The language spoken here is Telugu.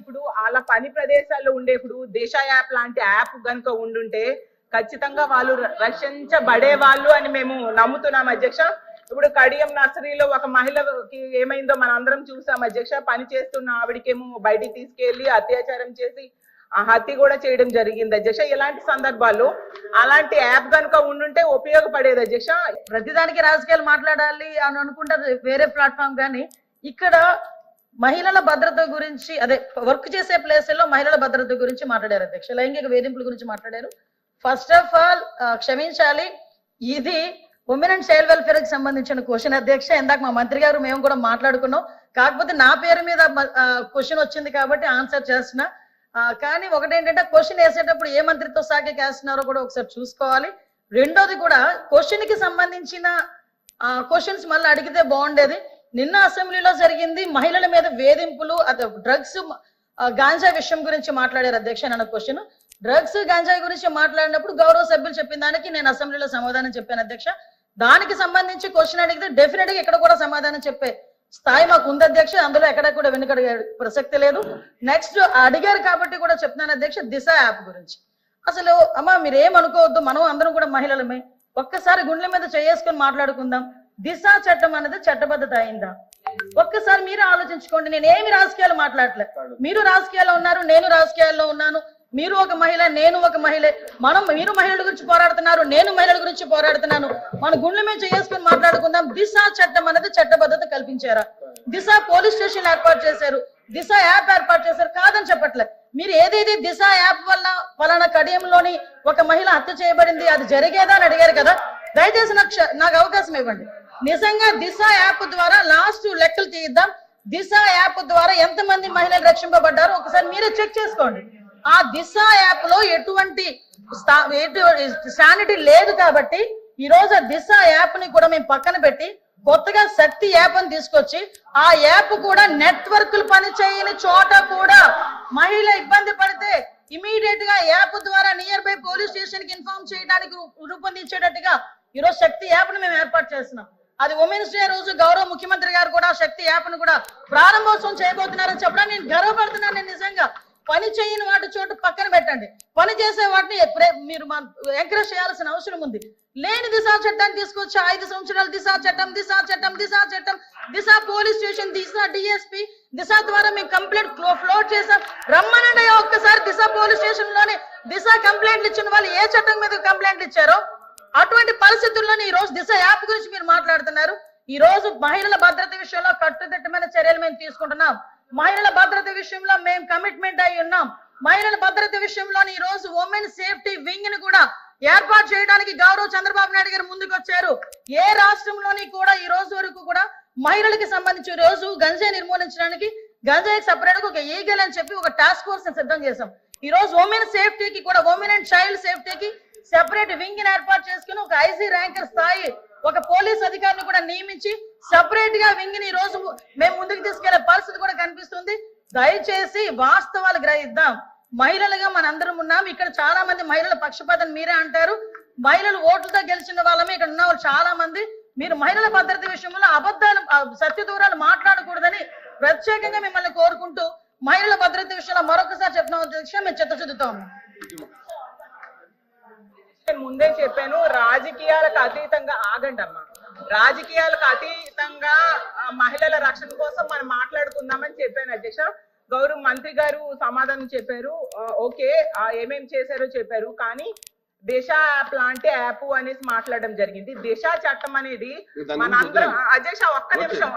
ఇప్పుడు వాళ్ళ పని ప్రదేశాల్లో ఉండేప్పుడు దిశ యాప్ లాంటి యాప్ గనుక ఉండుంటే ఖచ్చితంగా వాళ్ళు రక్షించబడే వాళ్ళు అని మేము నమ్ముతున్నాం అధ్యక్ష. ఇప్పుడు కడియం నర్సరీలో ఒక మహిళకి ఏమైందో మనం అందరం చూసాం అధ్యక్ష. పని చేస్తున్న ఆవిడకేమో బయటికి తీసుకెళ్లి అత్యాచారం చేసి హత్య కూడా చేయడం జరిగింది అధ్యక్ష. ఇలాంటి సందర్భాల్లో అలాంటి యాప్ కనుక ఉండుంటే ఉపయోగపడేది అధ్యక్ష. ప్రతిదానికి రాజకీయాలు మాట్లాడాలి అని అనుకుంటే వేరే ప్లాట్ఫామ్, కానీ ఇక్కడ మహిళల భద్రత గురించి, అదే వర్క్ చేసే ప్లేస్లో మహిళల భద్రత గురించి మాట్లాడారు అధ్యక్ష. లైంగిక వేధింపుల గురించి మాట్లాడారు. ఫస్ట్ ఆఫ్ ఆల్ క్షమించాలి, ఇది ఉమెన్ అండ్ చైల్డ్ వెల్ఫేర్ కి సంబంధించిన క్వశ్చన్ అధ్యక్ష. ఇందాక మా మంత్రి గారు మేము కూడా మాట్లాడుకున్నాం, కాకపోతే నా పేరు మీద క్వశ్చన్ వచ్చింది కాబట్టి ఆన్సర్ చేస్తున్నా. కానీ ఒకటేంటంటే క్వశ్చన్ వేసేటప్పుడు ఏ మంత్రిత్వ శాఖకి వేస్తున్నారో కూడా ఒకసారి చూసుకోవాలి. రెండోది కూడా క్వశ్చన్ కి సంబంధించిన క్వశ్చన్స్ మళ్ళీ అడిగితే బాగుండేది. నిన్న అసెంబ్లీలో జరిగింది మహిళల మీద వేధింపులు, అదే డ్రగ్స్ గాంజా విషయం గురించి మాట్లాడారు అధ్యక్ష. నన్ను క్వశ్చన్ డ్రగ్స్ గాంజా గురించి మాట్లాడినప్పుడు గౌరవ సభ్యులు చెప్పిన దానికి నేను అసెంబ్లీలో సమాధానం చెప్పాను అధ్యక్ష. దానికి సంబంధించి క్వశ్చన్ అడిగితే డెఫినెట్ గా ఇక్కడ కూడా సమాధానం చెప్పే స్థాయి మాకు ఉంది అధ్యక్ష. అందులో ఎక్కడ కూడా వెనుకడిగే ప్రసక్తి లేదు. నెక్స్ట్ అడిగారు కాబట్టి కూడా చెప్తున్నాను అధ్యక్ష, దిశ యాప్ గురించి. అసలు అమ్మ మీరు ఏమనుకోవద్దు, మనం అందరం కూడా మహిళలమే. ఒక్కసారి గుండెల మీద చేసుకొని మాట్లాడుకుందాం. దిశ చట్టం అనేది చట్టబద్ధత అయిందా? ఒక్కసారి మీరు ఆలోచించుకోండి. నేను ఏమి రాజకీయాలు మాట్లాడలే, మీరు రాజకీయాల్లో ఉన్నారు, నేను రాజకీయాల్లో ఉన్నాను. మీరు ఒక మహిళ, నేను ఒక మహిళ. మీరు మహిళల గురించి పోరాడుతున్నారు, నేను మహిళల గురించి పోరాడుతున్నాను. మన గుండెల మీద చేసుకొని మాట్లాడుకుందాం. దిశ చట్టం అనేది చట్టబద్ధత కల్పించారా? దిశ పోలీస్ స్టేషన్ ఏర్పాటు చేశారు, దిశ యాప్ ఏర్పాటు చేశారు, కాదని చెప్పట్లే. మీరు ఏదైతే దిశ యాప్ వల్ల ఫలానా కడియంలోని ఒక మహిళ హత్య చేయబడింది, అది జరిగేదా అని అడిగారు కదా. దయచేసి నాకు అవకాశం ఇవ్వండి. నిజంగా దిశ యాప్ ద్వారా లాస్ట్ లెక్కలు తీద్దాం. దిశ యాప్ ద్వారా ఎంతమంది మహిళలు రక్షింపబడ్డారో ఒకసారి మీరే చెక్ చేసుకోండి. ఆ దిశ యాప్ లో ఎటువంటి శానిటీ లేదు కాబట్టి ఈ రోజు ఆ దిశ యాప్ ని కూడా మేము పక్కన పెట్టి కొత్తగా శక్తి యాప్ అని తీసుకొచ్చి ఆ యాప్ కూడా నెట్వర్క్లు పని చేయని చోట కూడా మహిళ ఇబ్బంది పడితే ఇమీడియట్ గా యాప్ ద్వారా నియర్ బై పోలీస్ స్టేషన్ కి ఇన్ఫార్మ్ చేయడానికి రూపొందించేటట్టుగా ఈరోజు శక్తి యాప్ ని మేము ఏర్పాటు చేస్తున్నాం. అది ఉమెన్స్ డే రోజు గౌరవ ముఖ్యమంత్రి గారు కూడా శక్తి యాప్ ను కూడా ప్రారంభోత్సవం చేయబోతున్నారని చెప్పడానికి నేను గర్వపడుతున్నాను. నేను నిజంగా పని చేయని వాటి చోటు పక్కన పెట్టండి, పని చేసే వాటిని మీరు ఎంకరేజ్ చేయాల్సిన అవసరం ఉంది. లేని దిశా చట్టాన్ని తీసుకొచ్చి 5 సంవత్సరాలు దిశా చట్టం దిశా చట్టం దిశా చట్టం దిశా పోలీస్ స్టేషన్ దిశా డిఎస్పీ దిశ ద్వారా మేము కంప్లైంట్ ఫ్లోట్ చేసాం. రమ్మనండి ఒక్కసారి దిశ పోలీస్ స్టేషన్ లోనే దిశ కంప్లైంట్లు ఇచ్చిన వాళ్ళు ఏ చట్టం మీద కంప్లైంట్లు ఇచ్చారో అటువంటి పరిస్థితుల్లోనే ఈ రోజు దిశ యాప్ గురించి మీరు మాట్లాడుతున్నారు. ఈ రోజు మహిళల భద్రత విషయంలో కట్టుదిట్టమైన చర్యలు మేము తీసుకుంటున్నాం. మహిళల భద్రత విషయంలో మేము కమిట్మెంట్ అయి ఉన్నాం. మహిళల భద్రత విషయంలో ఈ రోజు ఉమెన్ సేఫ్టీ వింగ్ ని కూడా ఏర్పాటు చేయడానికి గౌరవ చంద్రబాబు నాయుడు గారు ముందుకు వచ్చారు. ఏ రాష్ట్రంలోని కూడా ఈ రోజు వరకు కూడా మహిళలకి సంబంధించి ఈ రోజు గంజాయి నిర్మూలించడానికి గంజాయికి సపరేట్ గా ఒక ఈగల్ అని చెప్పి ఒక టాస్క్ ఫోర్స్ సిద్ధం చేశాం. ఈ రోజు ఉమెన్ సేఫ్టీకి కూడా ఉమెన్ అండ్ చైల్డ్ సేఫ్టీకి సెపరేట్ వింగ్ ని ఏర్పాటు చేసుకుని ఒక ఐసీ ర్యాంకర్ స్థాయి ఒక పోలీస్ అధికారిని కూడా నియమించి సెపరేట్ గా వింగ్ ని ఈ రోజు మేము ముందుకు తీసుకెళ్లే పరిస్థితి కూడా కనిపిస్తుంది. దయచేసి వాస్తవాలు గ్రహిద్దాం. మహిళలుగా మనందరం ఉన్నాం. ఇక్కడ చాలా మంది మహిళల పక్షపాతం మీరే అంటారు. మహిళలు ఓట్లతో గెలిచిన వాళ్ళమే ఇక్కడ ఉన్న వాళ్ళు చాలా మంది. మీరు మహిళల భద్రత విషయంలో అబద్ధాలు సత్య దూరాలు మాట్లాడకూడదని ప్రత్యేకంగా మిమ్మల్ని కోరుకుంటూ మహిళల భద్రత విషయంలో మరొకసారి చెప్తున్న మేము చిత్తశుద్ధితో ఉన్నాం. ముందే చెప్పాను, రాజకీయాలకు అతీతంగా ఆగండి అమ్మా. రాజకీయాలకు అతీతంగా మహిళల రక్షణ కోసం మనం మాట్లాడుకుందామని చెప్పాను అధ్యక్ష. గౌరవ మంత్రి గారు సమాధానం చెప్పారు, ఓకే ఏమేం చేశారో చెప్పారు. కానీ దిశ యాప్ లాంటి యాప్ అనేసి మాట్లాడడం జరిగింది. దిశ చట్టం అనేది మనందరం అధ్యక్ష ఒక్క నిమిషం